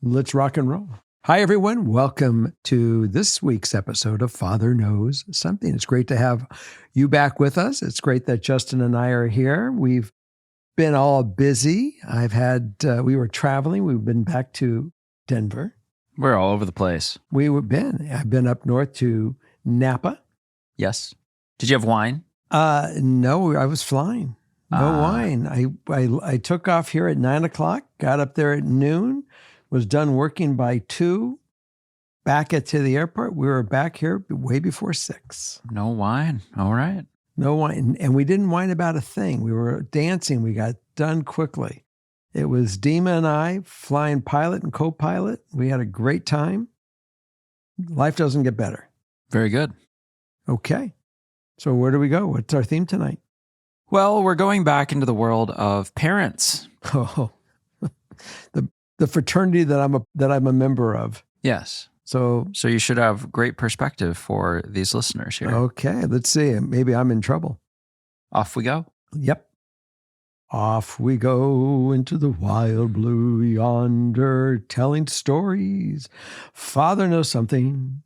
Let's rock and roll. Hi, everyone. Welcome to this week's episode of Father Knows Something. It's great to have you back with us. It's great that Justin and I are here. We've been all busy. We were traveling. We've been back to Denver. We're all over the place. I've been up north to Napa. Yes. Did you have wine? No, I was flying. No wine. I took off here at 9:00, got up there at noon, was done working by 2:00, back to the airport. We were back here way before 6:00. No wine. All right. No wine. And we didn't whine about a thing. We were dancing. We got done quickly. It was Dima and I flying pilot and co-pilot. We had a great time. Life doesn't get better. Very good. Okay. So where do we go? What's our theme tonight? Well, we're going back into the world of parents. Oh, the fraternity that I'm a member of. Yes. So you should have great perspective for these listeners here. Okay, let's see. Maybe I'm in trouble. Off we go. Yep. Off we go into the wild blue yonder, telling stories. Father knows something.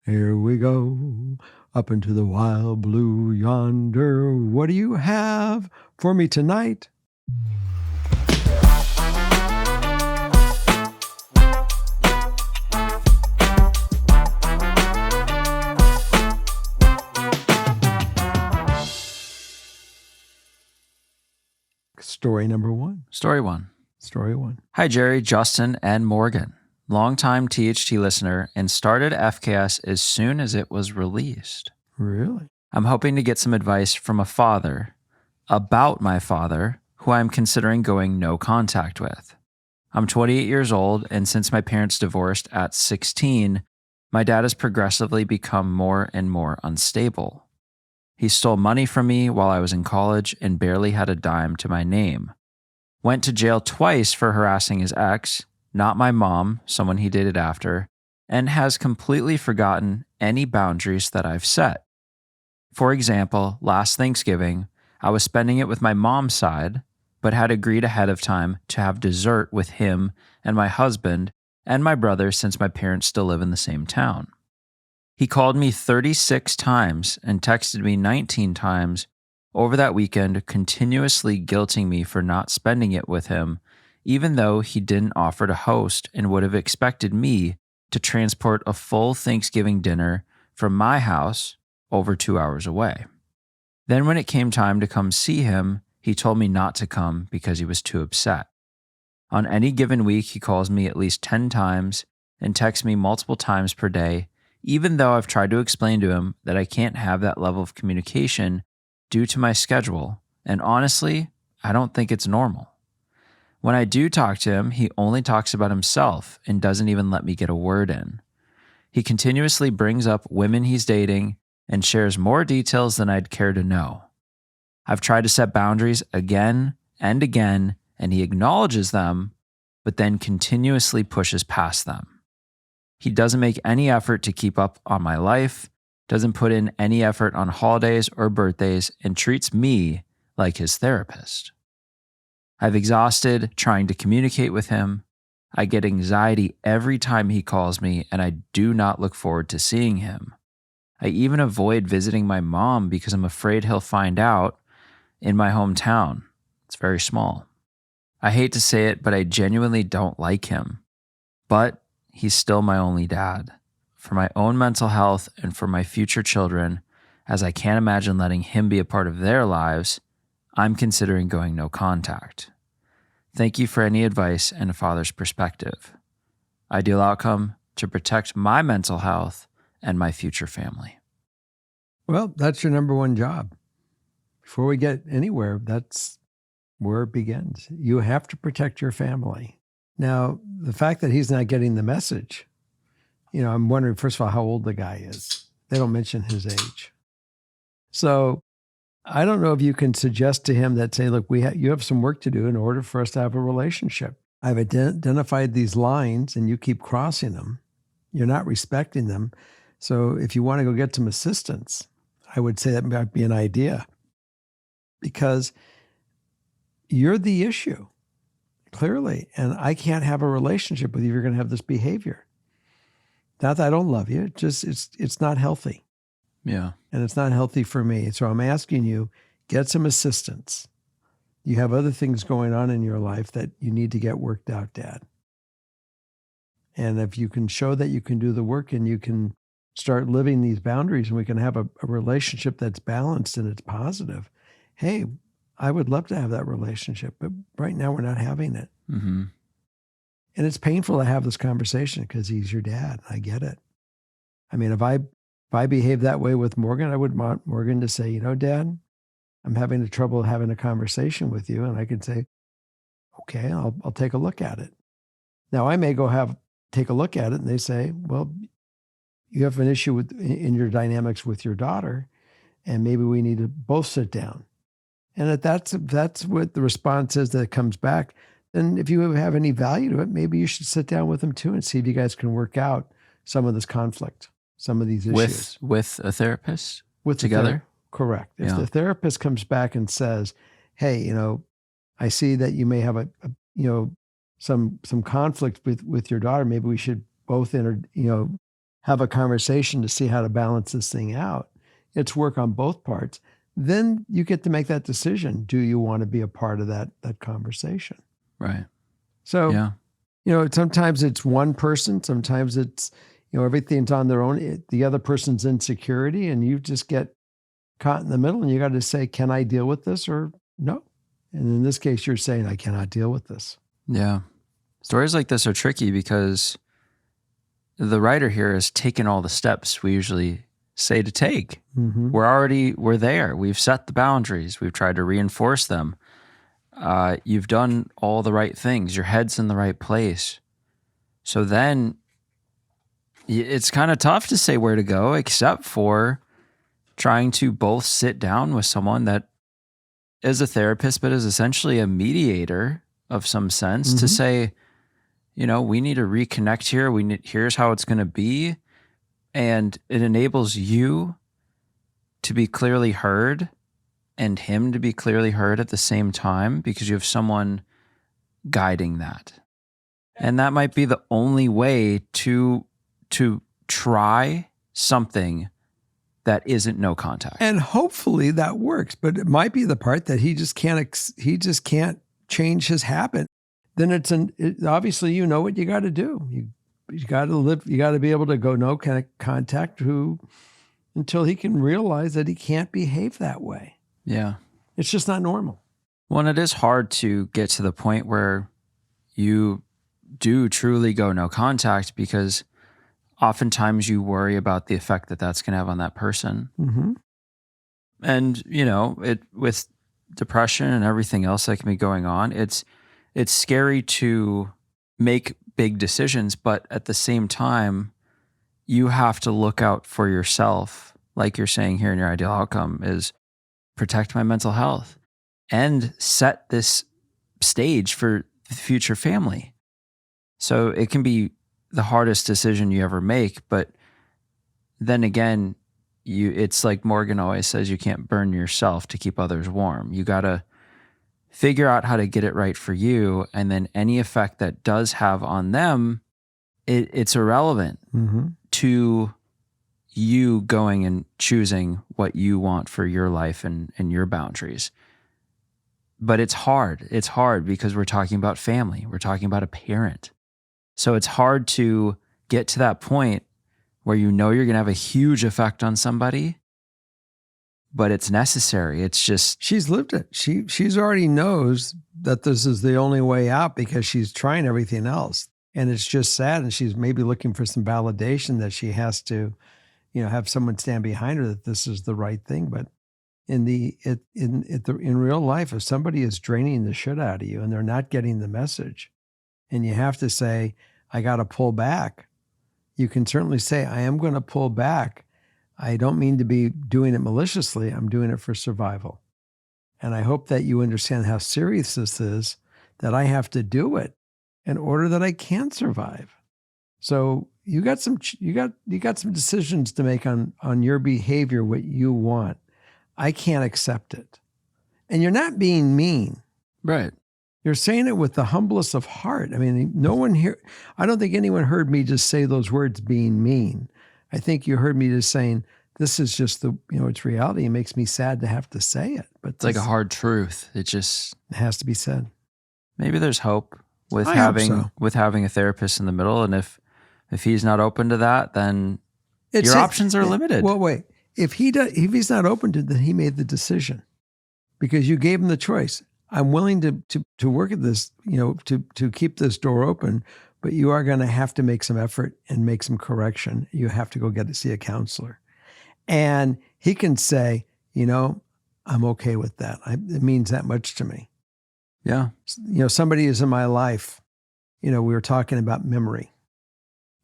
Here we go. Up into the wild blue yonder. What do you have for me tonight? Story number one. Story one. Hi, Jerry, Justin, and Morgan. Longtime THT listener and started FKS as soon as it was released. Really? I'm hoping to get some advice from a father about my father, who I'm considering going no contact with. I'm 28 years old, and since my parents divorced at 16, my dad has progressively become more and more unstable. He stole money from me while I was in college and barely had a dime to my name. Went to jail twice for harassing his ex, not my mom, someone he dated after, and has completely forgotten any boundaries that I've set. For example, last Thanksgiving, I was spending it with my mom's side, but had agreed ahead of time to have dessert with him and my husband and my brother since my parents still live in the same town. He called me 36 times and texted me 19 times over that weekend, continuously guilting me for not spending it with him, even though he didn't offer to host and would have expected me to transport a full Thanksgiving dinner from my house over 2 hours away. Then when it came time to come see him, he told me not to come because he was too upset. On any given week, he calls me at least 10 times and texts me multiple times per day, even though I've tried to explain to him that I can't have that level of communication due to my schedule, and honestly, I don't think it's normal. When I do talk to him, he only talks about himself and doesn't even let me get a word in. He continuously brings up women he's dating and shares more details than I'd care to know. I've tried to set boundaries again and again, and he acknowledges them, but then continuously pushes past them. He doesn't make any effort to keep up on my life, doesn't put in any effort on holidays or birthdays, and treats me like his therapist. I've exhausted trying to communicate with him. I get anxiety every time he calls me, and I do not look forward to seeing him. I even avoid visiting my mom because I'm afraid he'll find out in my hometown. It's very small. I hate to say it, but I genuinely don't like him. But he's still my only dad. For my own mental health and for my future children, as I can't imagine letting him be a part of their lives, I'm considering going no contact. Thank you for any advice and a father's perspective. Ideal outcome: to protect my mental health and my future family. Well, that's your number one job. Before we get anywhere, that's where it begins. You have to protect your family. Now, the fact that he's not getting the message, I'm wondering, first of all, how old the guy is. They don't mention his age. So I don't know if you can suggest to him that, say, look, you have some work to do in order for us to have a relationship. I've identified these lines and you keep crossing them. You're not respecting them. So if you want to go get some assistance, I would say that might be an idea, because you're the issue. clearly. And I can't have a relationship with you if you're going to have this behavior. Not that I don't love you, it's not healthy. Yeah. And it's not healthy for me. So I'm asking you, get some assistance. You have other things going on in your life that you need to get worked out, Dad. And if you can show that you can do the work and you can start living these boundaries and we can have a relationship that's balanced and it's positive, hey, I would love to have that relationship, but right now we're not having it. Mm-hmm. And it's painful to have this conversation because he's your dad. I get it. I mean, if I behave that way with Morgan, I would want Morgan to say, Dad, I'm having trouble having a conversation with you. And I can say, okay, I'll take a look at it. Now I may take a look at it and they say, well, you have an issue in your dynamics with your daughter and maybe we need to both sit down. And if that's what the response is that comes back, then if you have any value to it, maybe you should sit down with them too and see if you guys can work out some of this conflict, some of these issues. With a therapist? With together? Correct. If the therapist comes back and says, hey, I see that you may have some conflict with your daughter, maybe we should both have a conversation to see how to balance this thing out. It's work on both parts. Then you get to make that decision. Do you want to be a part of that conversation? Right. So, sometimes it's one person, sometimes it's, everything's on their own. The other person's insecurity and you just get caught in the middle and you got to say, can I deal with this or no? And in this case, you're saying, I cannot deal with this. Yeah. Stories like this are tricky because the writer here has taken all the steps we usually say to take. Mm-hmm. We're there. We've set the boundaries. We've tried to reinforce them. You've done all the right things. Your head's in the right place. So then it's kind of tough to say where to go, except for trying to both sit down with someone that is a therapist, but is essentially a mediator of some sense to say, we need to reconnect here. Here's how it's going to be. And it enables you to be clearly heard and him to be clearly heard at the same time because you have someone guiding that. And that might be the only way to try something that isn't no contact. And hopefully that works, but it might be the part that he just can't change his habit. Then obviously what you got to do. You got to live. You got to be able to go no contact until he can realize that he can't behave that way. Yeah, it's just not normal. Well, and it is hard to get to the point where you do truly go no contact because oftentimes you worry about the effect that that's going to have on that person. Mm-hmm. And with depression and everything else that can be going on, it's scary to make big decisions, but at the same time, you have to look out for yourself. Like you're saying here in your ideal outcome is protect my mental health and set this stage for the future family. So it can be the hardest decision you ever make, but then again, it's like Morgan always says, you can't burn yourself to keep others warm. You got to figure out how to get it right for you. And then any effect that does have on them, it's irrelevant to you going and choosing what you want for your life and your boundaries. But it's hard. It's hard because we're talking about family. We're talking about a parent. So it's hard to get to that point where you're going to have a huge effect on somebody, but it's necessary. It's just... She's lived it. She's already knows that this is the only way out because she's trying everything else. And it's just sad. And she's maybe looking for some validation that she has to, have someone stand behind her that this is the right thing. But in real life, if somebody is draining the shit out of you and they're not getting the message and you have to say, I got to pull back. You can certainly say, I am going to pull back. I don't mean to be doing it maliciously. I'm doing it for survival. And I hope that you understand how serious this is, that I have to do it in order that I can survive. So you got some decisions to make on your behavior, what you want. I can't accept it. And you're not being mean. Right. You're saying it with the humblest of heart. I mean, no one here, I don't think anyone heard me just say those words being mean. I think you heard me just saying, this is just it's reality. It makes me sad to have to say it, but It's like a hard truth. It has to be said. Maybe there's hope with I hope so. having a therapist in the middle. And if he's not open to that, then your options are limited. Well, wait, if he's not open to it, then he made the decision because you gave him the choice. I'm willing to work at this, to keep this door open, but you are going to have to make some effort and make some correction. You have to go see a counselor. And he can say, I'm okay with that. It means that much to me. Yeah. Somebody is in my life, we were talking about memory.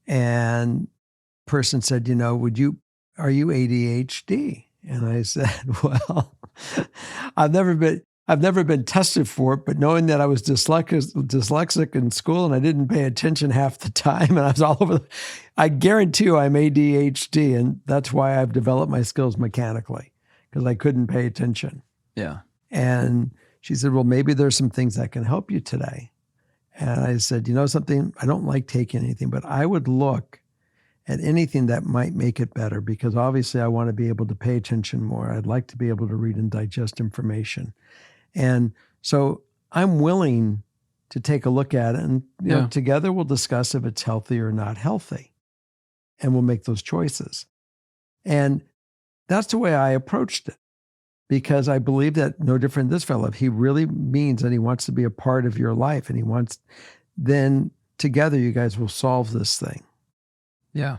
And person said, are you ADHD? And I said, well, I've never been tested for it, but knowing that I was dyslexic in school and I didn't pay attention half the time and I was all over, I guarantee you I'm ADHD. And that's why I've developed my skills mechanically because I couldn't pay attention. Yeah. And she said, well, maybe there's some things that can help you today. And I said, something, I don't like taking anything, but I would look at anything that might make it better because obviously I want to be able to pay attention more. I'd like to be able to read and digest information. And so I'm willing to take a look at it and together we'll discuss if it's healthy or not healthy. And we'll make those choices. And that's the way I approached it because I believe that no different than this fellow, if he really means that he wants to be a part of your life and then together you guys will solve this thing. Yeah.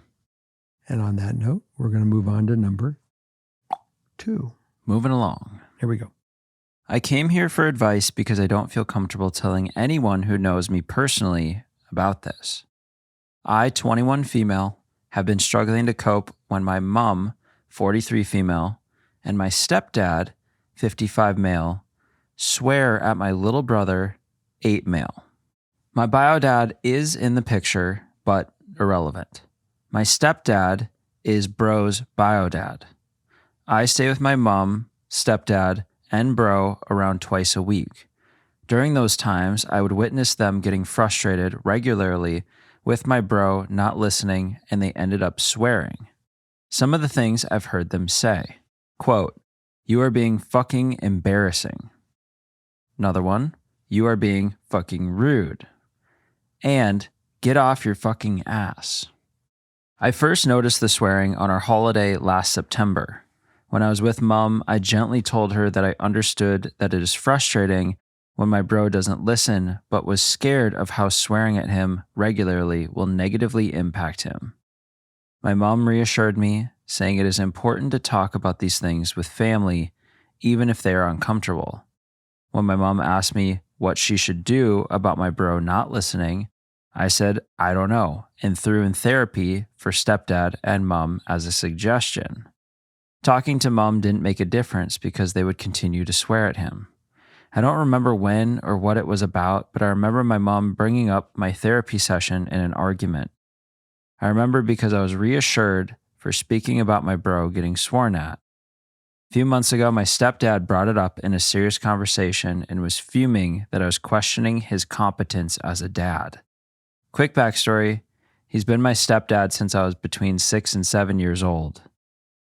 And on that note, we're going to move on to number 2. Moving along. Here we go. I came here for advice because I don't feel comfortable telling anyone who knows me personally about this. I, 21 female, have been struggling to cope when my mom, 43 female, and my stepdad, 55 male, swear at my little brother, 8 male. My bio dad is in the picture, but irrelevant. My stepdad is bro's bio dad. I stay with my mom, stepdad, and bro around twice a week. During those times, I would witness them getting frustrated regularly with my bro not listening, and they ended up swearing. Some of the things I've heard them say. Quote, "You are being fucking embarrassing." Another one, "You are being fucking rude." And "Get off your fucking ass." I first noticed the swearing on our holiday last September. When I was with Mom, I gently told her that I understood that it is frustrating when my bro doesn't listen, but was scared of how swearing at him regularly will negatively impact him. My mom reassured me, saying it is important to talk about these things with family, even if they are uncomfortable. When my mom asked me what she should do about my bro not listening, I said, I don't know, and threw in therapy for stepdad and mom as a suggestion. Talking to mom didn't make a difference because they would continue to swear at him. I don't remember when or what it was about, but I remember my mom bringing up my therapy session in an argument. I remember because I was reassured for speaking about my bro getting sworn at. A few months ago, my stepdad brought it up in a serious conversation and was fuming that I was questioning his competence as a dad. Quick backstory, he's been my stepdad since I was between 6 and 7 years old.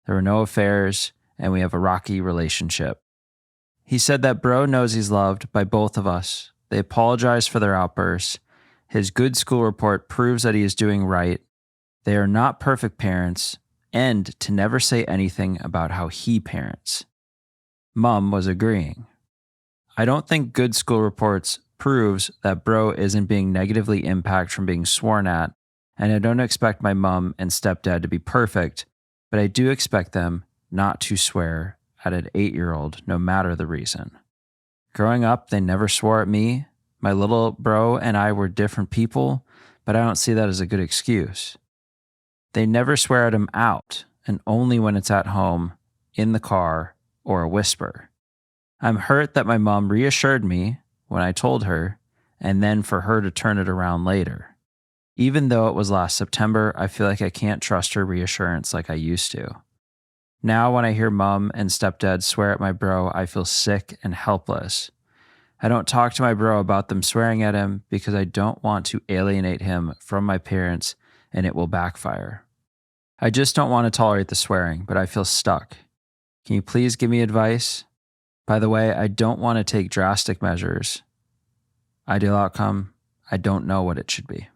There were no affairs, and we have a rocky relationship. He said that bro knows he's loved by both of us. They apologize for their outbursts. His good school report proves that he is doing right. They are not perfect parents, and to never say anything about how he parents. Mom was agreeing. I don't think good school reports proves that bro isn't being negatively impacted from being sworn at, and I don't expect my mom and stepdad to be perfect, but I do expect them not to swear at an 8-year-old no matter the reason. Growing up, they never swore at me. My little bro and I were different people, but I don't see that as a good excuse. They never swear at him out, and only when it's at home, in the car, or a whisper. I'm hurt that my mom reassured me when I told her, and then for her to turn it around later. Even though it was last September, I feel like I can't trust her reassurance like I used to. Now when I hear mom and stepdad swear at my bro, I feel sick and helpless. I don't talk to my bro about them swearing at him because I don't want to alienate him from my parents and it will backfire. I just don't want to tolerate the swearing, but I feel stuck. Can you please give me advice? By the way, I don't want to take drastic measures. Ideal outcome, I don't know what it should be.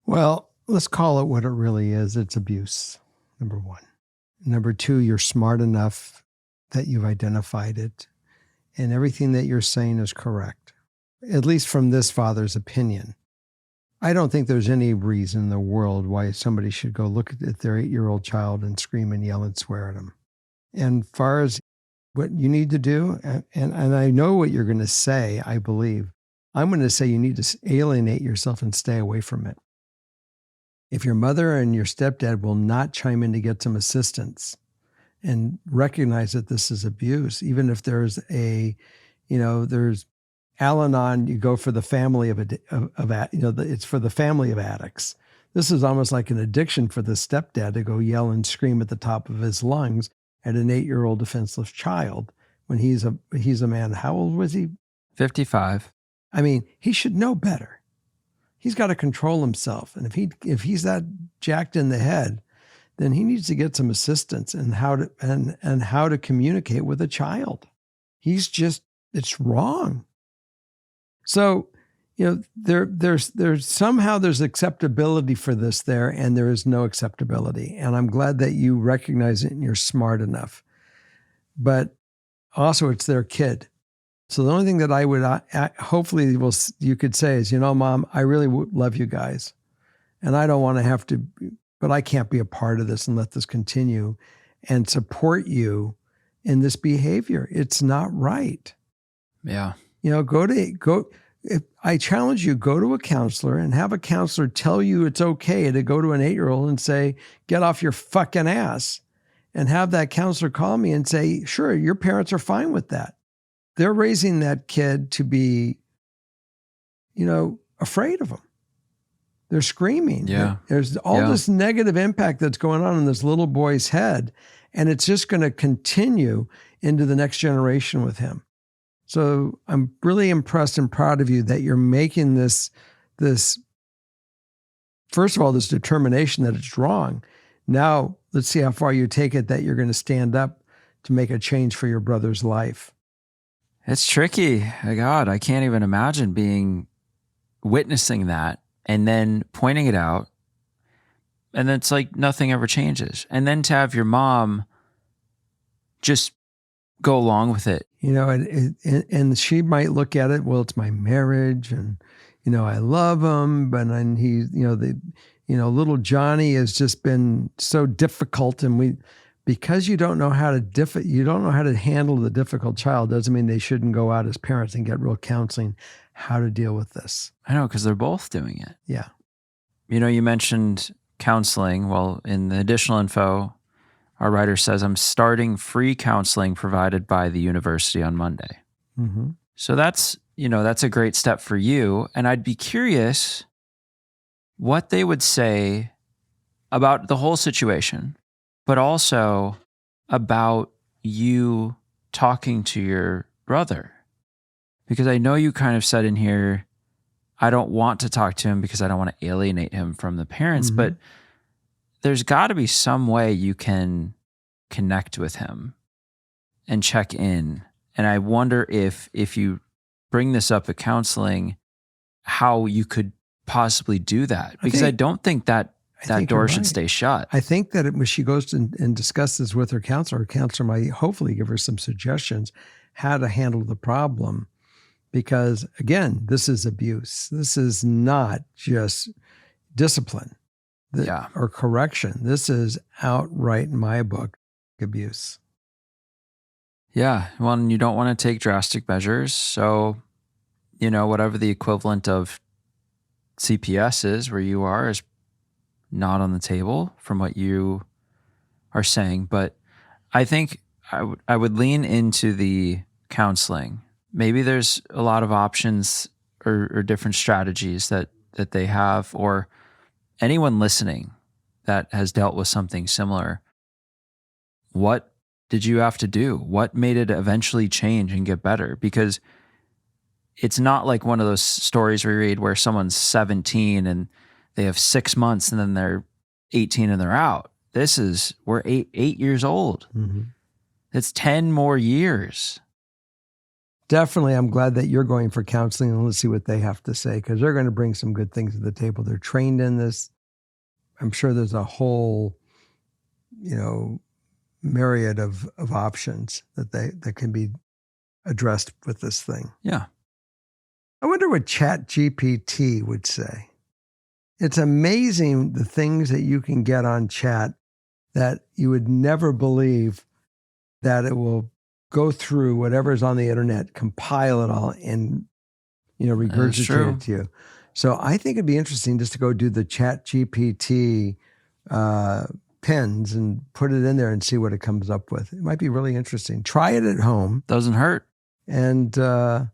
Well, let's call it what it really is. It's abuse, number one. Number two, you're smart enough that you've identified it, and everything that you're saying is correct, at least from this father's opinion. I don't think there's any reason in the world why somebody should go look at their 8-year-old child and scream and yell and swear at him. And far as what you need to do, and I know what you're going to say, I believe. I'm going to say you need to alienate yourself and stay away from it. If your mother and your stepdad will not chime in to get some assistance and recognize that this is abuse, even if there's there's Al-Anon, you go for the family it's for the family of addicts. This is almost like an addiction for the stepdad to go yell and scream at the top of his lungs at an 8-year-old defenseless child when he's a man. How old was he? 55. I mean, he should know better. He's got to control himself. And if he's that jacked in the head, then he needs to get some assistance in how to communicate with a child. It's wrong. So, there's somehow there's acceptability for this there, and there is no acceptability. And I'm glad that you recognize it and you're smart enough. But also, it's their kid. So the only thing that I would hopefully you could say is, Mom, I really love you guys, and I don't want to have to, but I can't be a part of this and let this continue, and support you in this behavior. It's not right. Yeah. If I challenge you, go to a counselor and have a counselor tell you it's okay to go to an 8-year-old and say, get off your fucking ass, and have that counselor call me and say, sure, your parents are fine with that. They're raising that kid to be, afraid of him. They're screaming. Yeah. There's all this negative impact that's going on in this little boy's head, and it's just going to continue into the next generation with him. So I'm really impressed and proud of you that you're making this, first of all, this determination that it's wrong. Now, let's see how far you take it that you're going to stand up to make a change for your brother's life. It's tricky. God, I can't even imagine witnessing that and then pointing it out. And then it's like nothing ever changes. And then to have your mom just go along with it. And she might look at it, well, it's my marriage and, I love him, but then he, little Johnny has just been so difficult, and because you don't know how to handle the difficult child doesn't mean they shouldn't go out as parents and get real counseling how to deal with this. I know, because they're both doing it. Yeah. You mentioned counseling. Well, in the additional info, our writer says, I'm starting free counseling provided by the university on Monday. Mm-hmm. So that's a great step for you. And I'd be curious what they would say about the whole situation, but also about you talking to your brother. Because I know you kind of said in here, I don't want to talk to him because I don't want to alienate him from the parents, Mm-hmm. but there's got to be some way you can connect with him and check in. And I wonder if you bring this up at counseling, how you could possibly do that. Because I don't think that door should stay shut. I think that when she goes and discusses with her counselor might hopefully give her some suggestions how to handle the problem. Because again, this is abuse. This is not just discipline or correction. This is outright, in my book, abuse. Yeah. Well, and you don't want to take drastic measures. So, whatever the equivalent of CPS is where you are is not on the table from what you are saying. But I think I would lean into the counseling. Maybe there's a lot of options or different strategies that they have, or anyone listening that has dealt with something similar. What did you have to do? What made it eventually change and get better? Because it's not like one of those stories we read where someone's 17 and they have 6 months and then they're 18 and they're out. We're eight years old. Mm-hmm. It's 10 more years. Definitely, I'm glad that you're going for counseling, and let's see what they have to say, because they're going to bring some good things to the table. They're trained in this. I'm sure there's a whole, myriad of options that can be addressed with this thing. Yeah. I wonder what ChatGPT would say. It's amazing the things that you can get on chat that you would never believe that it will go through whatever's on the internet, compile it all, and regurgitate it to you. So I think it'd be interesting just to go do the ChatGPT pins and put it in there and see what it comes up with. It might be really interesting. Try it at home. Doesn't hurt. And I'm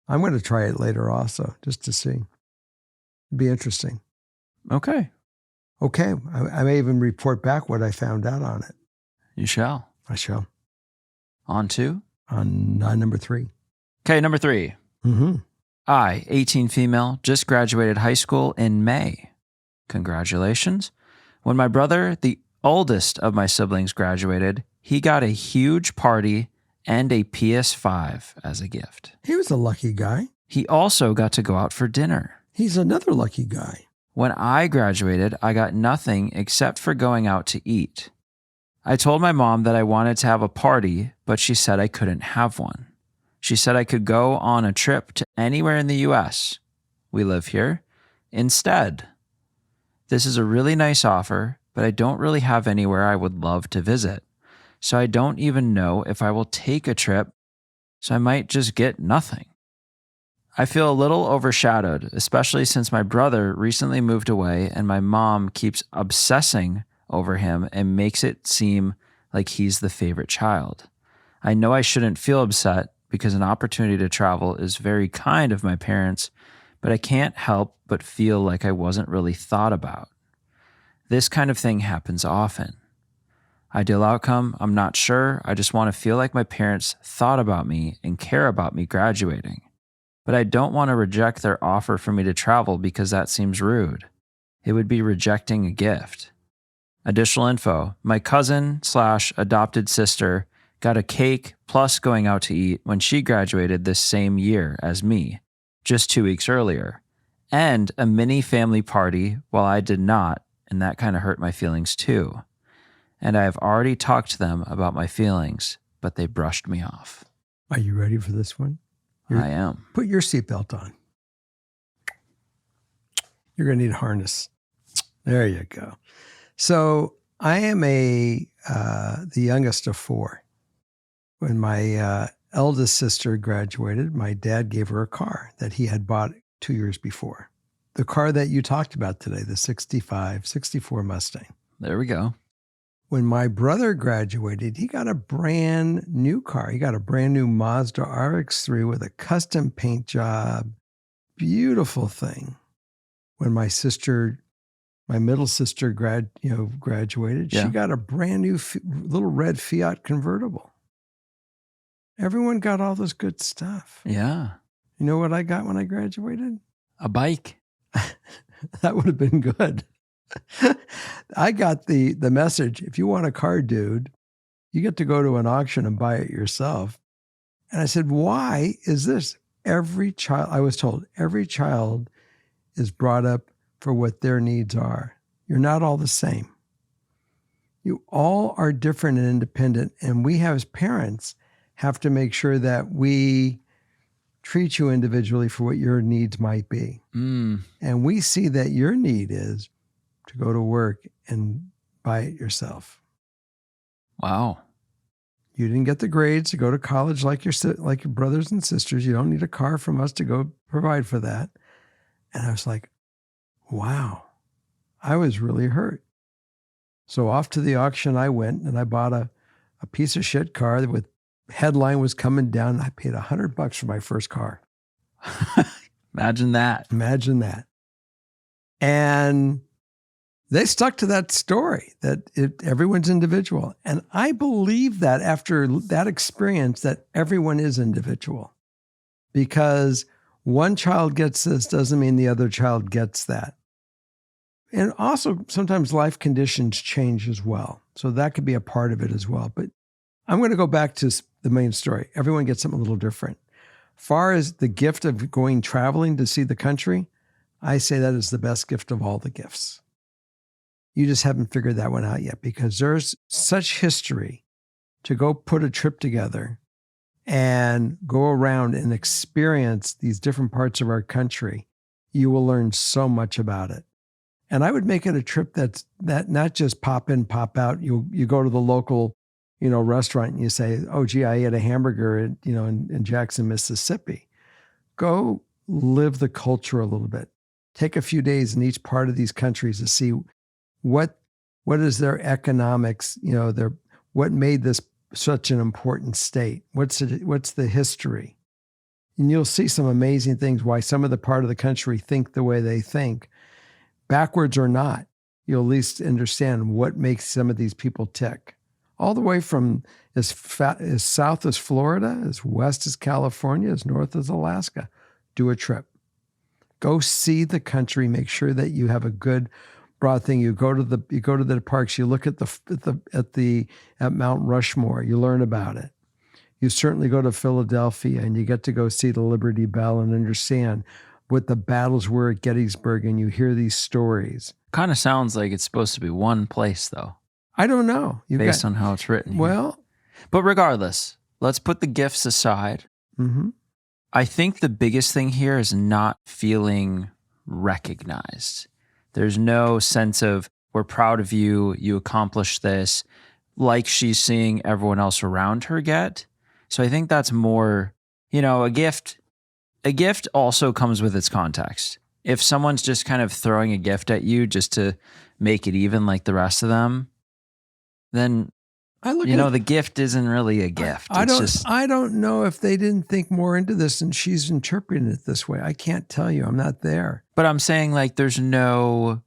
going to try it later also, just to see. It'd be interesting. Okay. I may even report back what I found out on it. You shall. I shall. On to? On number 3. Okay, number 3. Mm-hmm. I, 18 female, just graduated high school in May. Congratulations. When my brother, the oldest of my siblings, graduated, he got a huge party and a PS5 as a gift. He was a lucky guy. He also got to go out for dinner. He's another lucky guy. When I graduated, I got nothing except for going out to eat. I told my mom that I wanted to have a party, but she said I couldn't have one. She said I could go on a trip to anywhere in the U.S. We live here. Instead, this is a really nice offer, but I don't really have anywhere I would love to visit. So I don't even know if I will take a trip, so I might just get nothing. I feel a little overshadowed, especially since my brother recently moved away and my mom keeps obsessing over him and makes it seem like he's the favorite child. I know I shouldn't feel upset because an opportunity to travel is very kind of my parents, but I can't help but feel like I wasn't really thought about. This kind of thing happens often. Ideal outcome, I'm not sure. I just want to feel like my parents thought about me and care about me graduating. But I don't want to reject their offer for me to travel because that seems rude. It would be rejecting a gift. Additional info, my cousin/adopted sister got a cake plus going out to eat when she graduated this same year as me, just 2 weeks earlier, and a mini family party while I did not, and that kind of hurt my feelings too. And I have already talked to them about my feelings, but they brushed me off. Are you ready for this one? I am. Put your seatbelt on. You're going to need a harness. There you go. So I am the youngest of 4. When my eldest sister graduated, my dad gave her a car that he had bought 2 years before. The car that you talked about today, the 64 Mustang. There we go. When my brother graduated, he got a brand new car. He got a brand new Mazda RX-3 with a custom paint job. Beautiful thing. When my middle sister graduated, Yeah. She got a brand new little red Fiat convertible. Everyone got all this good stuff. Yeah. You know what I got when I graduated? A bike. That would have been good. I got the message, if you want a car, dude, you get to go to an auction and buy it yourself. And I said, why is this? I was told, every child is brought up for what their needs are. You're not all the same. You all are different and independent. And we as parents have to make sure that we treat you individually for what your needs might be. Mm. And we see that your need is to go to work and buy it yourself. Wow. You didn't get the grades to go to college like your brothers and sisters. You don't need a car from us to go provide for that. And I was like, wow, I was really hurt. So off to the auction I went, and I bought a piece of shit car with headline was coming down. And I paid $100 for my first car. Imagine that. Imagine that. And they stuck to that story that everyone's individual. And I believe that after that experience, that everyone is individual. because one child gets this doesn't mean the other child gets that. And also sometimes life conditions change as well. So that could be a part of it as well. But I'm going to go back to the main story. Everyone gets something a little different. Far as the gift of going traveling to see the country, I say that is the best gift of all the gifts. You just haven't figured that one out yet because there's such history to go put a trip together and go around and experience these different parts of our country. You will learn so much about it. And I would make it a trip that not just pop in, pop out. You go to the local, restaurant and you say, oh, gee, I ate a hamburger in Jackson, Mississippi. Go live the culture a little bit. Take a few days in each part of these countries to see what is their economics, what made this such an important state? What's the history? And you'll see some amazing things why some of the part of the country think the way they think. Backwards or not, you'll at least understand what makes some of these people tick. All the way from as south as Florida, as west as California, as north as Alaska. Do a trip. Go see the country. Make sure that you have a good broad thing. You go to the parks. You look at at Mount Rushmore. You learn about it. You certainly go to Philadelphia and you get to go see the Liberty Bell and understand what the battles were at Gettysburg, and you hear these stories. Kind of sounds like it's supposed to be one place, though. I don't know. Based on how it's written. Well. But regardless, let's put the gifts aside. Mm-hmm. I think the biggest thing here is not feeling recognized. There's no sense of, we're proud of you, you accomplished this, like she's seeing everyone else around her get. So I think that's more, a gift. A gift also comes with its context. If someone's just kind of throwing a gift at you just to make it even like the rest of them, then the gift isn't really a gift. I don't know if they didn't think more into this and she's interpreting it this way. I can't tell you. I'm not there. But I'm saying there's no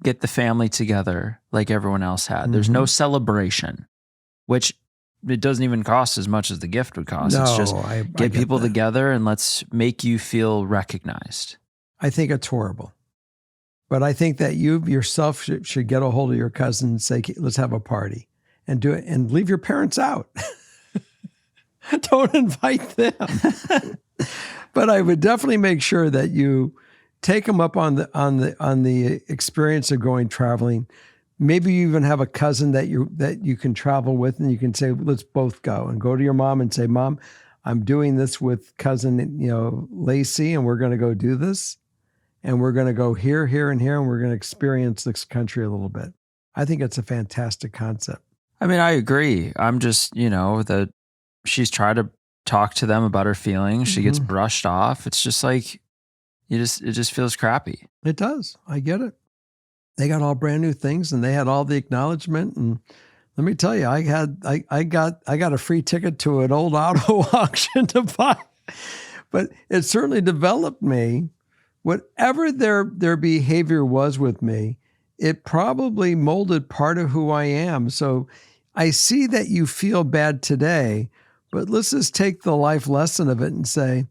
get the family together like everyone else had. Mm-hmm. There's no celebration, which it doesn't even cost as much as the gift would cost. No, it's just get people that together and let's make you feel recognized. I think it's horrible. But I think that you yourself should get a hold of your cousin and say, let's have a party and do it and leave your parents out. Don't invite them. But I would definitely make sure that you take them up on the experience of going traveling. Maybe you even have a cousin that you can travel with, and you can say, let's both go, and go to your mom and say, Mom, I'm doing this with cousin, Lacey, and we're going to go do this. And we're going to go here, here, and here, and we're going to experience this country a little bit. I think it's a fantastic concept. I mean, I agree. I'm just, that she's tried to talk to them about her feelings. She gets brushed off. It's just like, it just feels crappy. It does. I get it. They got all brand new things and they had all the acknowledgement. And let me tell you, I got a free ticket to an old auto auction to buy. But it certainly developed me. Whatever their behavior was with me, it probably molded part of who I am. So I see that you feel bad today, but let's just take the life lesson of it and say,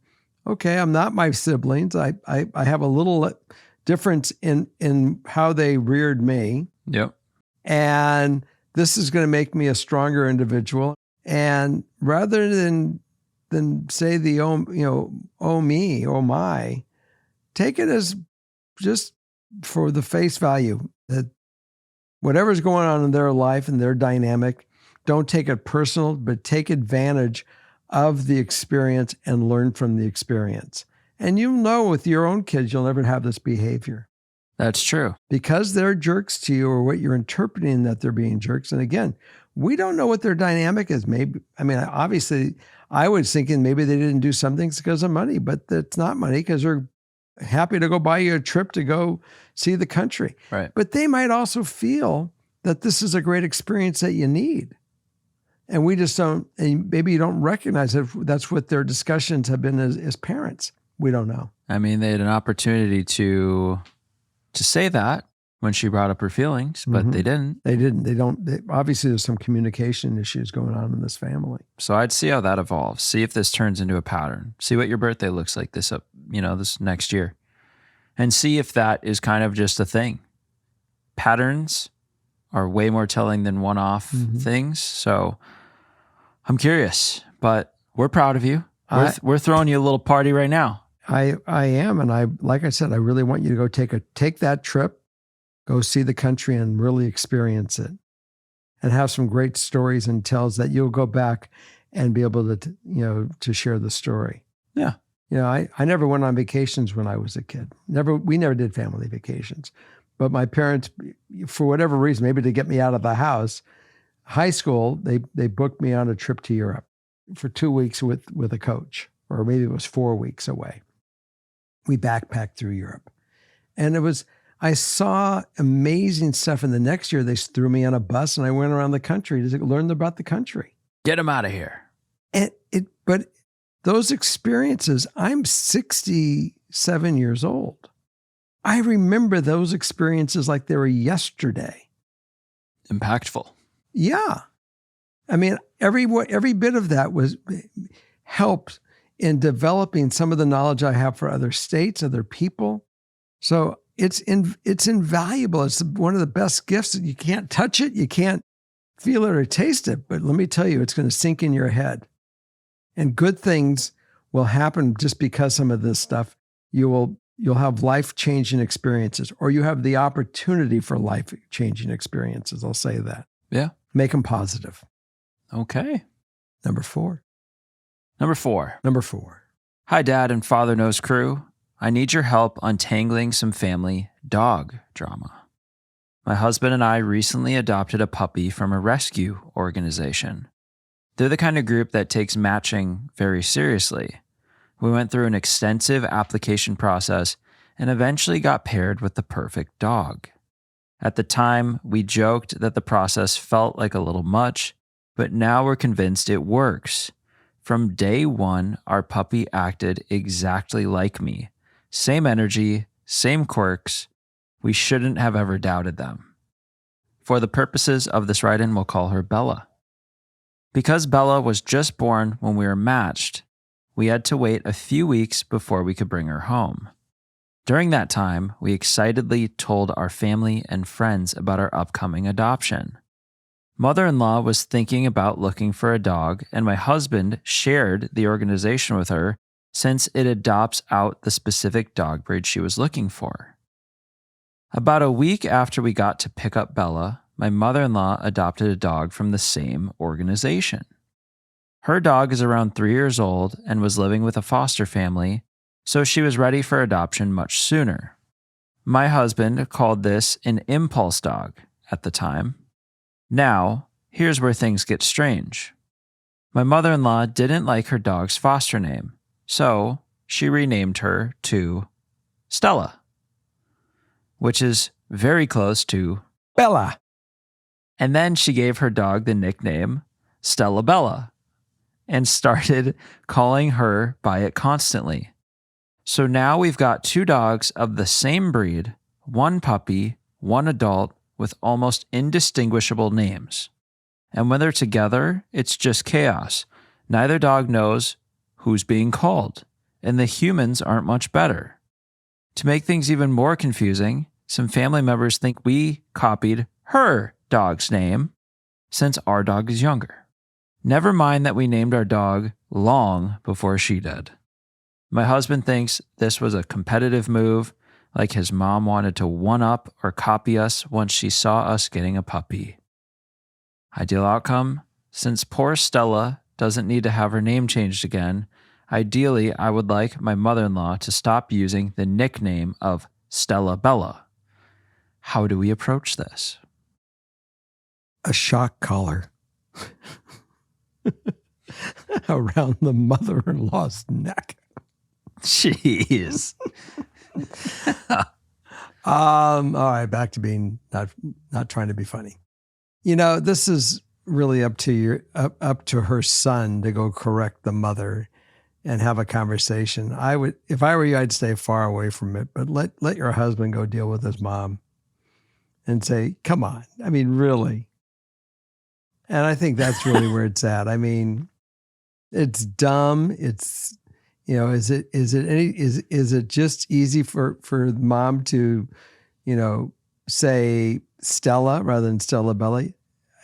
okay, I'm not my siblings. I have a little difference in how they reared me. Yep. And this is going to make me a stronger individual. And rather than say oh me, oh my, take it as just for the face value that whatever's going on in their life and their dynamic, don't take it personal, but take advantage of the experience and learn from the experience. And you'll know with your own kids, you'll never have this behavior. That's true. Because they're jerks to you, or what you're interpreting that they're being jerks. And again, we don't know what their dynamic is. Obviously, I was thinking maybe they didn't do some things because of money, but it's not money because they're happy to go buy you a trip to go see the country. Right. But they might also feel that this is a great experience that you need. And we just don't, and maybe you don't recognize that that's what their discussions have been as parents. We don't know. I mean, they had an opportunity to say that, when she brought up her feelings, but they didn't. They didn't. They don't. Obviously, there's some communication issues going on in this family. So I'd see how that evolves. See if this turns into a pattern. See what your birthday looks like this next year. And see if that is kind of just a thing. Patterns are way more telling than one-off things. So I'm curious, but we're proud of you. We're throwing you a little party right now. I am. And like I said, I really want you to go take that trip, go see the country and really experience it and have some great stories and tells that you'll go back and be able to share the story. Yeah. I never went on vacations when I was a kid. We never did family vacations. But my parents, for whatever reason, maybe to get me out of the house, high school, they booked me on a trip to Europe for 2 weeks with a coach, or maybe it was 4 weeks away. We backpacked through Europe. And I saw amazing stuff. And the next year they threw me on a bus and I went around the country to learn about the country. Get them out of here. But those experiences, I'm 67 years old. I remember those experiences like they were yesterday. Impactful. Yeah. I mean, every bit of that helped in developing some of the knowledge I have for other states, other people. So it's invaluable. It's one of the best gifts. You can't touch it. You can't feel it or taste it. But let me tell you, it's going to sink in your head. And good things will happen just because some of this stuff. You'll have life-changing experiences, or you have the opportunity for life-changing experiences. I'll say that. Yeah. Make them positive. Okay. Number four. Hi, Dad and Father Knows crew. I need your help untangling some family dog drama. My husband and I recently adopted a puppy from a rescue organization. They're the kind of group that takes matching very seriously. We went through an extensive application process and eventually got paired with the perfect dog. At the time, we joked that the process felt like a little much, but now we're convinced it works. From day one, our puppy acted exactly like me. Same energy, same quirks. We shouldn't have ever doubted them. For the purposes of this write-in, we'll call her Bella. Because Bella was just born when we were matched, we had to wait a few weeks before we could bring her home. During that time, we excitedly told our family and friends about our upcoming adoption. Mother-in-law was thinking about looking for a dog, and my husband shared the organization with her since it adopts out the specific dog breed she was looking for. About a week after we got to pick up Bella, my mother-in-law adopted a dog from the same organization. Her dog is around 3 years old and was living with a foster family, so she was ready for adoption much sooner. My husband called this an impulse dog at the time. Now, here's where things get strange. My mother-in-law didn't like her dog's foster name, so she renamed her to Stella, which is very close to Bella. And then she gave her dog the nickname Stella Bella and started calling her by it constantly. So now we've got 2 dogs of the same breed, 1 puppy, 1 adult, with almost indistinguishable names. And when they're together, it's just chaos. Neither dog knows who's being called, and the humans aren't much better. To make things even more confusing, some family members think we copied her dog's name since our dog is younger. Never mind that we named our dog long before she did. My husband thinks this was a competitive move, like his mom wanted to one-up or copy us once she saw us getting a puppy. Ideal outcome? Since poor Stella doesn't need to have her name changed again, ideally I would like my mother-in-law to stop using the nickname of Stella Bella. How do we approach this? A shock collar around the mother-in-law's neck. Jeez. All right, back to being not trying to be funny. This is really up to her son to go correct the mother and have a conversation. If I were you, I'd stay far away from it, but let your husband go deal with his mom. and say, come on. I mean, really. And I think that's really where it's at. I mean, it's dumb. It's, is it just easy for mom to, say Stella rather than Stella Belly?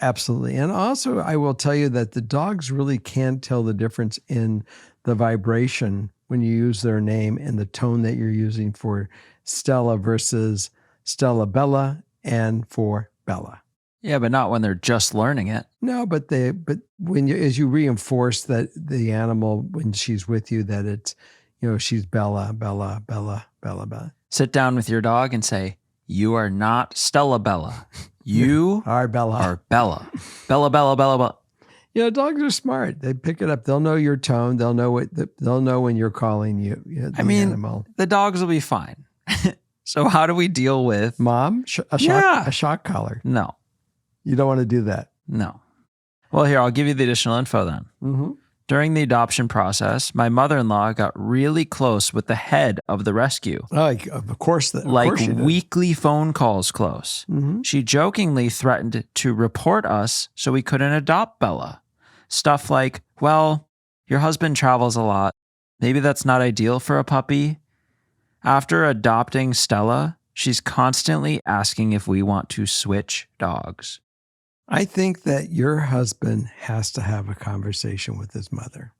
Absolutely. And also, I will tell you that the dogs really can't tell the difference in the vibration when you use their name and the tone that you're using for Stella versus Stella Bella and for Bella. Yeah, but not when they're just learning it. No, but as you reinforce that the animal when she's with you, that it's, she's Bella, Bella, Bella, Bella, Bella. Sit down with your dog and say, you are not Stella Bella. You are Bella. Bella. Bella, Bella, Bella, Bella. Dogs are smart. They pick it up. They'll know your tone. They'll know they'll know when you're calling you. Animal. The dogs will be fine. So how do we deal with mom? A shock collar. No. You don't want to do that. No. Well, here, I'll give you the additional info then. Mm-hmm. During the adoption process, my mother-in-law got really close with the head of the rescue. Of course. Weekly phone calls close. Mm-hmm. She jokingly threatened to report us so we couldn't adopt Bella. Stuff like, well, your husband travels a lot. Maybe that's not ideal for a puppy. After adopting Stella, she's constantly asking if we want to switch dogs. I think that your husband has to have a conversation with his mother.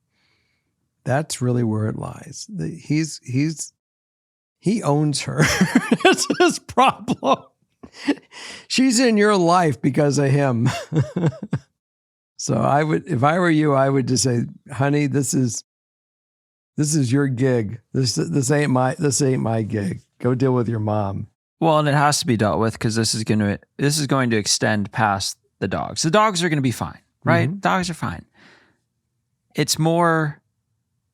That's really where it lies. He owns her. That's his problem. She's in your life because of him. So if I were you, I would just say, honey, this is your gig. This ain't my gig. Go deal with your mom. Well, and it has to be dealt with because this is going to extend past the dogs. The dogs are going to be fine, right? Mm-hmm. Dogs are fine. It's more,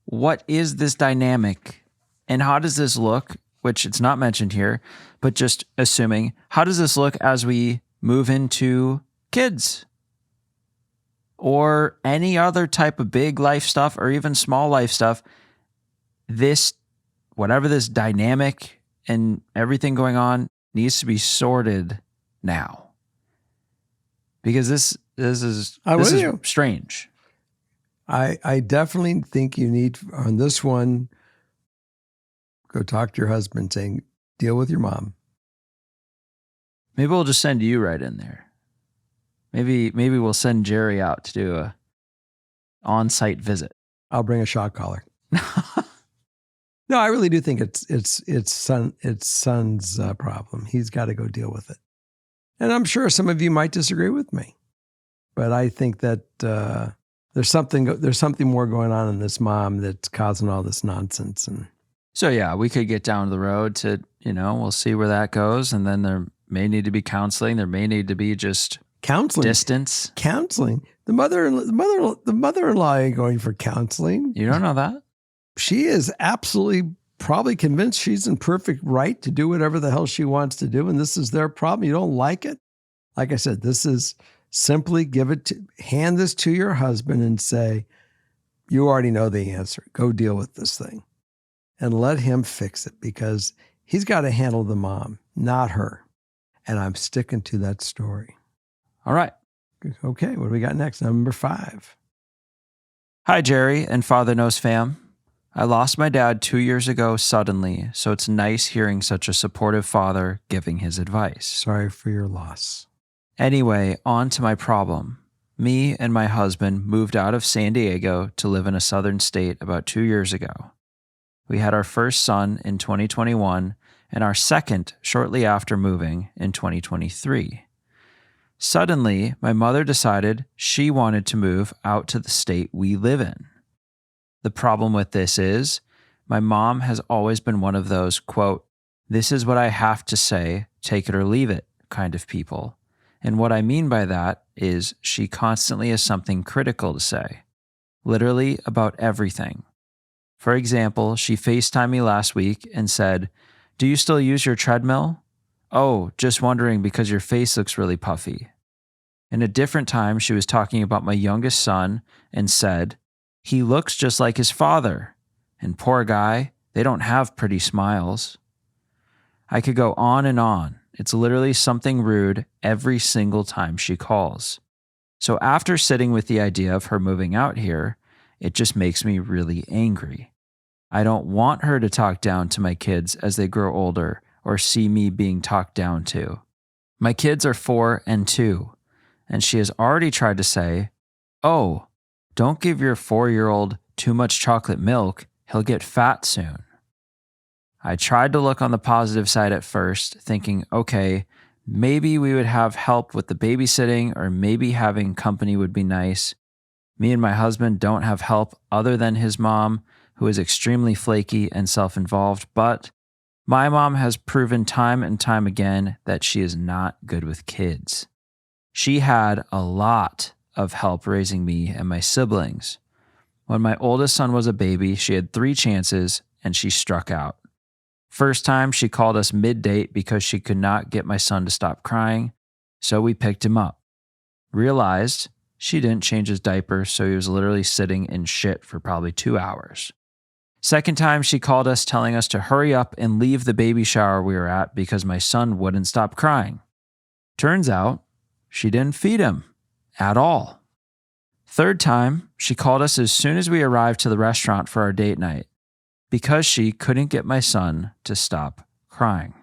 what is this dynamic and how does this look, which it's not mentioned here, but just assuming, how does this look as we move into kids or any other type of big life stuff or even small life stuff? Whatever this dynamic and everything going on needs to be sorted now. Because this is strange. I definitely think you need, on this one, go talk to your husband saying, deal with your mom. Maybe we'll just send you right in there. Maybe we'll send Jerry out to do a on-site visit. I'll bring a shock collar. No, I really do think it's son's problem. He's got to go deal with it. And I'm sure some of you might disagree with me, but I think that there's something more going on in this mom that's causing all this nonsense. And so, yeah, we could get down the road to, we'll see where that goes. And then there may need to be counseling. There may need to be just counseling, distance. Counseling. The mother-in-law ain't going for counseling. You don't know that? She is absolutely probably convinced she's in perfect right to do whatever the hell she wants to do. And this is their problem. You don't like it. Like I said, this is simply hand this to your husband and say, you already know the answer. Go deal with this thing and let him fix it because he's got to handle the mom, not her. And I'm sticking to that story. All right. Okay. What do we got next? Number 5. Hi, Jerry and Father Knows fam. I lost my dad 2 years ago suddenly, so it's nice hearing such a supportive father giving his advice. Sorry for your loss. Anyway, on to my problem. Me and my husband moved out of San Diego to live in a southern state about 2 years ago. We had our first son in 2021 and our second shortly after moving in 2023. Suddenly, my mother decided she wanted to move out to the state we live in. The problem with this is my mom has always been one of those, quote, this is what I have to say, take it or leave it kind of people. And what I mean by that is she constantly has something critical to say, literally about everything. For example, she FaceTimed me last week and said, do you still use your treadmill? Oh, just wondering because your face looks really puffy. And a different time, she was talking about my youngest son and said, he looks just like his father. And poor guy, they don't have pretty smiles. I could go on and on. It's literally something rude every single time she calls. So after sitting with the idea of her moving out here, it just makes me really angry. I don't want her to talk down to my kids as they grow older or see me being talked down to. My kids are 4 and 2, and she has already tried to say, "Oh, don't give your 4-year-old too much chocolate milk, he'll get fat soon." I tried to look on the positive side at first, thinking, okay, maybe we would have help with the babysitting, or maybe having company would be nice. Me and my husband don't have help other than his mom, who is extremely flaky and self-involved, but my mom has proven time and time again that she is not good with kids. She had a lot of help raising me and my siblings. When my oldest son was a baby, she had 3 chances and she struck out. First time, she called us mid-date because she could not get my son to stop crying, so we picked him up. Realized she didn't change his diaper, so he was literally sitting in shit for probably 2 hours. Second time, she called us telling us to hurry up and leave the baby shower we were at because my son wouldn't stop crying. Turns out, she didn't feed him at all. Third time, she called us as soon as we arrived to the restaurant for our date night, because she couldn't get my son to stop crying.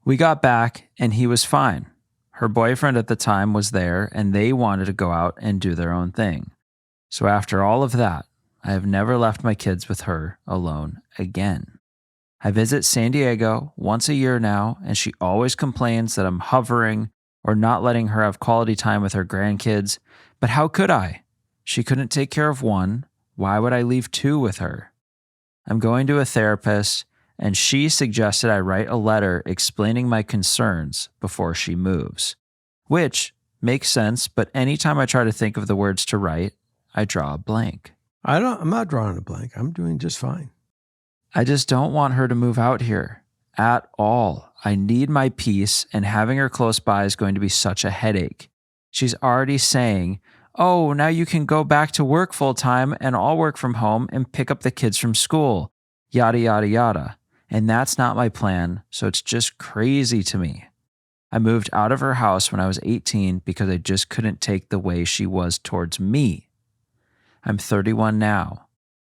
We got back and he was fine. Her boyfriend at the time was there and they wanted to go out and do their own thing. So after all of that, I have never left my kids with her alone again. I visit San Diego once a year now, and she always complains that I'm hovering or not letting her have quality time with her grandkids. But how could I? She couldn't take care of one. Why would I leave 2 with her? I'm going to a therapist, and she suggested I write a letter explaining my concerns before she moves, which makes sense, but anytime I try to think of the words to write, I draw a blank. I'm not drawing a blank. I'm doing just fine. I just don't want her to move out here at all. I need my peace, and having her close by is going to be such a headache. She's already saying, "Oh, now you can go back to work full time and I'll work from home and pick up the kids from school," yada, yada, yada. And that's not my plan, so it's just crazy to me. I moved out of her house when I was 18 because I just couldn't take the way she was towards me. I'm 31 now,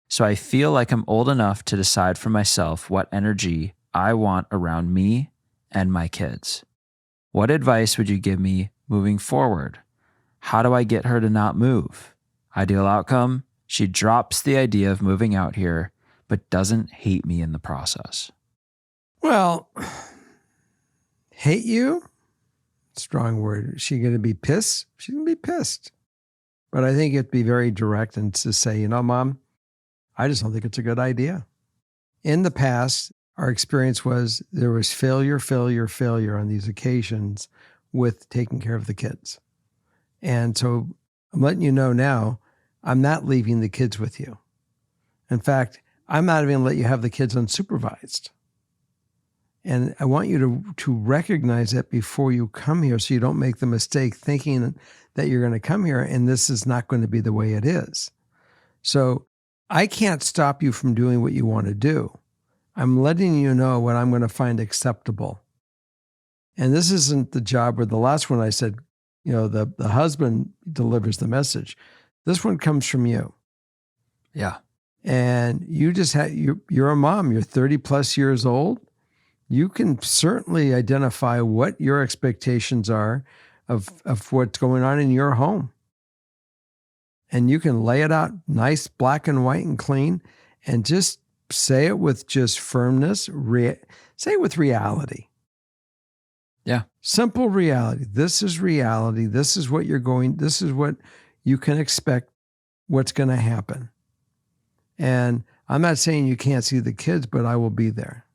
so I feel like I'm old enough to decide for myself what energy I want around me and my kids. What advice would you give me moving forward? How do I get her to not move? Ideal outcome, she drops the idea of moving out here, but doesn't hate me in the process. Well, hate you? Strong word. Is she going to be pissed? She's going to be pissed. But I think it'd be very direct and to say, Mom, I just don't think it's a good idea. In the past, our experience was there was failure on these occasions with taking care of the kids. And so I'm letting you know now, I'm not leaving the kids with you. In fact, I'm not even going to let you have the kids unsupervised. And I want you to recognize that before you come here so you don't make the mistake thinking that you're going to come here and this is not going to be the way it is. So I can't stop you from doing what you want to do. I'm letting you know what I'm going to find acceptable. And this isn't the job where the last one I said, the husband delivers the message. This one comes from you. Yeah. And you just you're a mom, you're 30 plus years old. You can certainly identify what your expectations are of what's going on in your home. And you can lay it out nice, black and white and clean, and just say it with just firmness. Say it with reality. Yeah. Simple reality. This is reality. This is what this is what you can expect, what's going to happen. And I'm not saying you can't see the kids, but I will be there.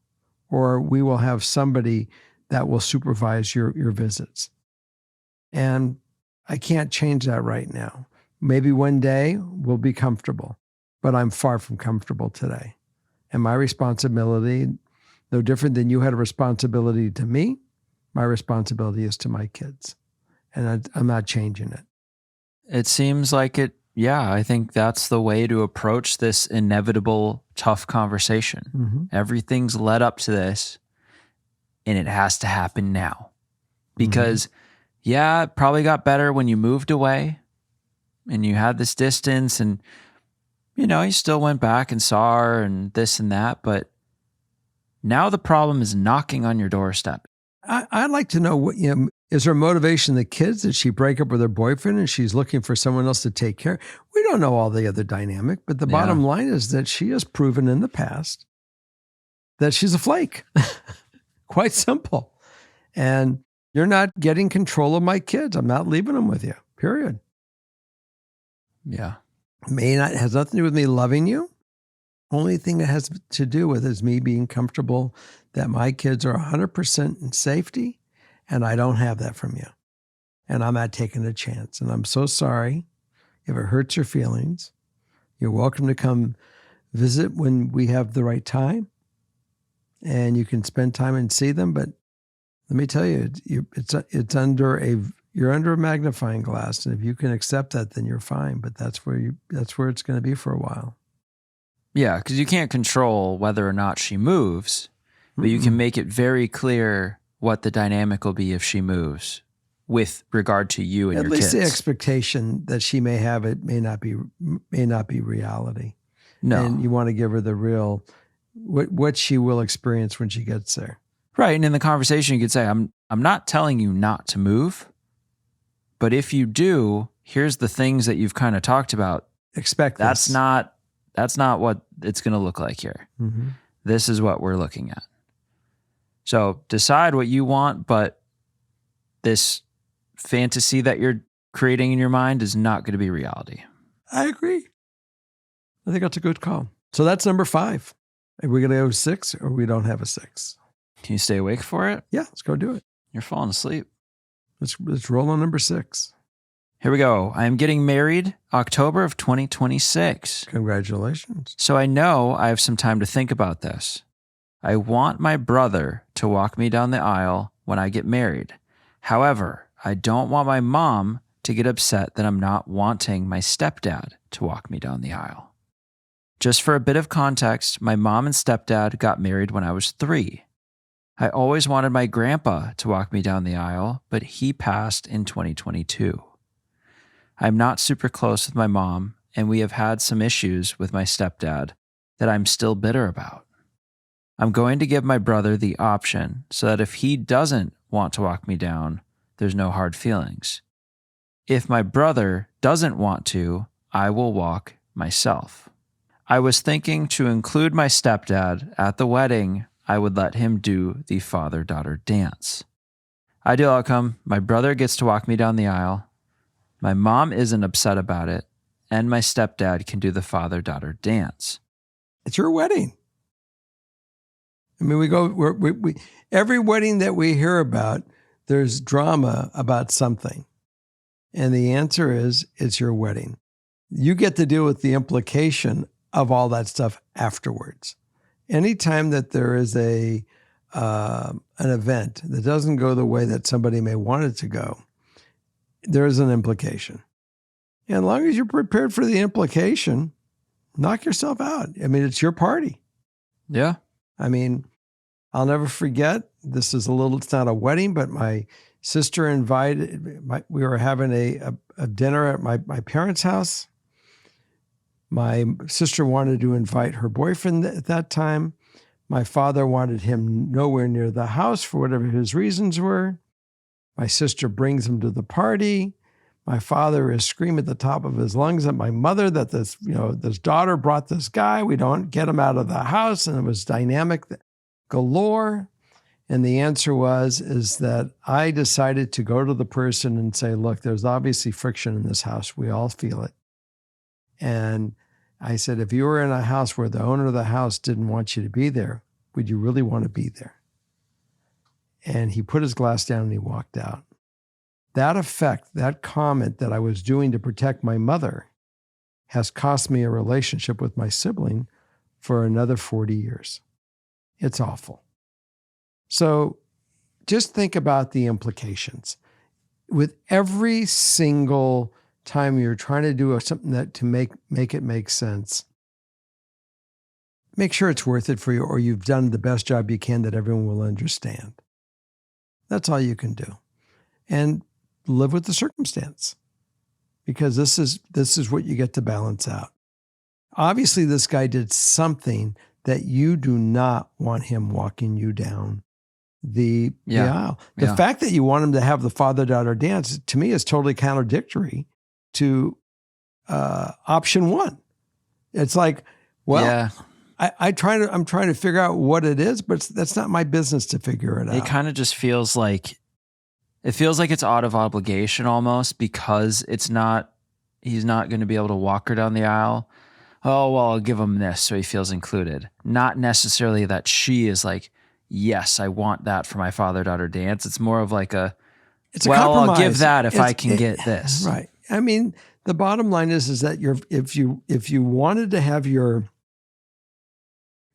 Or we will have somebody that will supervise your visits. And I can't change that right now. Maybe one day we'll be comfortable, but I'm far from comfortable today. And my responsibility, no different than you had a responsibility to me, my responsibility is to my kids. And I'm not changing it. It seems like it. Yeah, I think that's the way to approach this inevitable tough conversation. Mm-hmm. Everything's led up to this. and it has to happen now. Because, yeah, it probably got better when you moved away and you had this distance and, you still went back and saw her and this and that. But now the problem is knocking on your doorstep. I'd like to know is her motivation the kids? Did she break up with her boyfriend and she's looking for someone else to take care? We don't know all the other dynamic, but the bottom line is that she has proven in the past that she's a flake. Quite simple. And you're not getting control of my kids. I'm not leaving them with you, period. Yeah. Has nothing to do with me loving you. Only thing it has to do with is me being comfortable that my kids are 100% in safety, and I don't have that from you. And I'm not taking a chance. And I'm so sorry if it hurts your feelings. You're welcome to come visit when we have the right time, and you can spend time and see them. But let me tell you, you're under a magnifying glass, and if you can accept that, then you're fine. But that's where it's going to be for a while. Yeah, because you can't control whether or not she moves, but you can make it very clear what the dynamic will be if she moves with regard to you and your kids. At least the expectation that she may have it may not be reality. No. And you want to give her the real, what she will experience when she gets there. Right. And in the conversation, you could say, I'm not telling you not to move, but if you do, here's the things that you've kind of talked about. Expect this. That's not what it's going to look like here. Mm-hmm. This is what we're looking at. So decide what you want, but this fantasy that you're creating in your mind is not going to be reality. I agree. I think that's a good call. So that's number 5. Are we going to go 6 or we don't have a 6? Can you stay awake for it? Yeah, let's go do it. You're falling asleep. Let's roll on number 6. Here we go. I am getting married October of 2026. Congratulations. So I know I have some time to think about this. I want my brother to walk me down the aisle when I get married. However, I don't want my mom to get upset that I'm not wanting my stepdad to walk me down the aisle. Just for a bit of context, my mom and stepdad got married when I was 3. I always wanted my grandpa to walk me down the aisle, but he passed in 2022. I'm not super close with my mom, and we have had some issues with my stepdad that I'm still bitter about. I'm going to give my brother the option so that if he doesn't want to walk me down, there's no hard feelings. If my brother doesn't want to, I will walk myself. I was thinking to include my stepdad at the wedding. I would let him do the father-daughter dance. Ideal outcome, my brother gets to walk me down the aisle. My mom isn't upset about it, and my stepdad can do the father-daughter dance. It's your wedding. I mean, we every wedding that we hear about, there's drama about something. And the answer is, it's your wedding. You get to deal with the implication of all that stuff afterwards. Anytime that there is an event that doesn't go the way that somebody may want it to go, there is an implication. And as long as you're prepared for the implication, knock yourself out. I mean, it's your party. Yeah. I mean, I'll never forget, it's not a wedding, but my sister we were having a dinner at my parents' house. My sister wanted to invite her boyfriend at that time. My father wanted him nowhere near the house for whatever his reasons were. My sister brings him to the party. My father is screaming at the top of his lungs at my mother that this daughter brought this guy. We don't get him out of the house. And it was dynamic galore. And the answer is that I decided to go to the person and say, look, there's obviously friction in this house. We all feel it. And I said, if you were in a house where the owner of the house didn't want you to be there, would you really want to be there? And he put his glass down and he walked out. That effect, that comment that I was doing to protect my mother has cost me a relationship with my sibling for another 40 years. It's awful. So just think about the implications. With every single time you're trying to do something that to make it make sense, make sure it's worth it for you, or you've done the best job you can that everyone will understand. That's all you can do. And live with the circumstance, because this is what you get to balance out. Obviously, this guy did something that you do not want him walking you down the aisle. The fact that you want him to have the father-daughter dance, to me, is totally contradictory to option one. It's like, well, I'm trying to figure out what it is, but that's not my business to figure it out. It kind of just feels like it's out of obligation almost, because he's not going to be able to walk her down the aisle. Oh, well, I'll give him this so he feels included. Not necessarily that she is like, yes, I want that for my father-daughter dance. It's more of like it's a compromise. I'll give that if I can get this. Right. I mean, the bottom line is that if you wanted to have your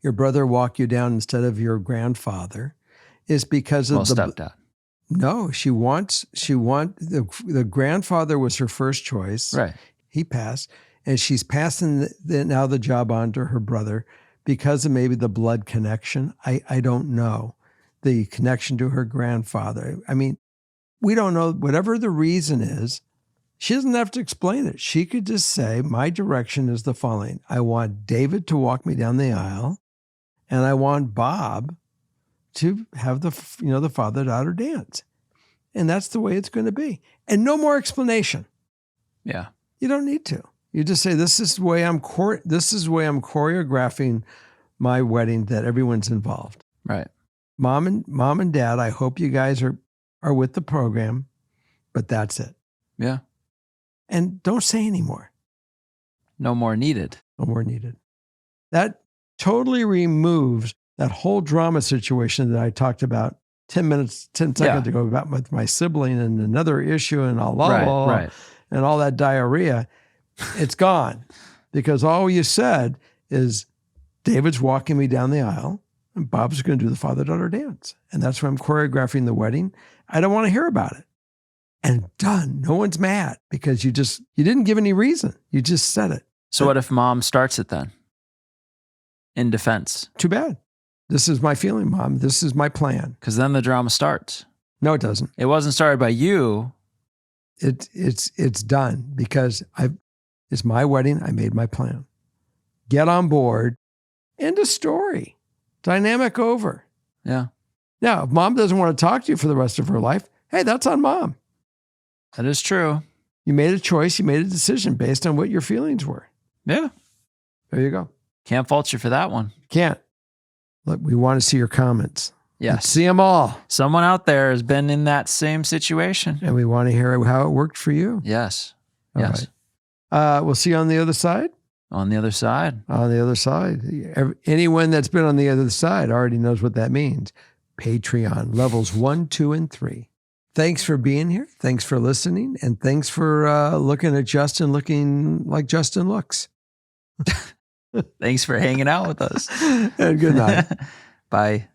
brother walk you down instead of your grandfather, is because of the stepdad. No, the grandfather was her first choice. Right. He passed, and she's passing now the job on to her brother because of maybe the blood connection. I don't know. The connection to her grandfather. I mean, we don't know. Whatever the reason is, she doesn't have to explain it. She could just say, my direction is the following. I want David to walk me down the aisle, and I want Bob to have the father-daughter dance. And that's the way it's going to be. And no more explanation. Yeah. You don't need to. You just say, this is the way I'm choreographing my wedding, that everyone's involved. Right. Mom and dad, I hope you guys are with the program, but that's it. Yeah. And don't say anymore. No more needed. No more needed. That totally removes that whole drama situation that I talked about 10 seconds ago about with my sibling and another issue and right. and all that diarrhea. It's gone, because all you said is, David's walking me down the aisle and Bob's going to do the father-daughter dance. And that's why I'm choreographing the wedding. I don't want to hear about it. And done. No one's mad, because you didn't give any reason. You just said it. So what if mom starts it then? In defense. Too bad. This is my feeling, Mom. This is my plan. Because then the drama starts. No, it doesn't. It wasn't started by you. It's done, because it's my wedding. I made my plan. Get on board. End of story. Dynamic over. Yeah. Now, if Mom doesn't want to talk to you for the rest of her life, hey, that's on Mom. That is true. You made a choice. You made a decision based on what your feelings were. Yeah. There you go. Can't fault you for that one. Can't. Look, we want to see your comments. Yes. Let's see them all. Someone out there has been in that same situation. And we want to hear how it worked for you. Yes. All yes. Right. We'll see you on the other side. On the other side. On the other side. Anyone that's been on the other side already knows what that means. Patreon, levels 1, 2, and 3. Thanks for being here. Thanks for listening. And thanks for looking at Justin looking like Justin looks. Thanks for hanging out with us. And good night. Bye.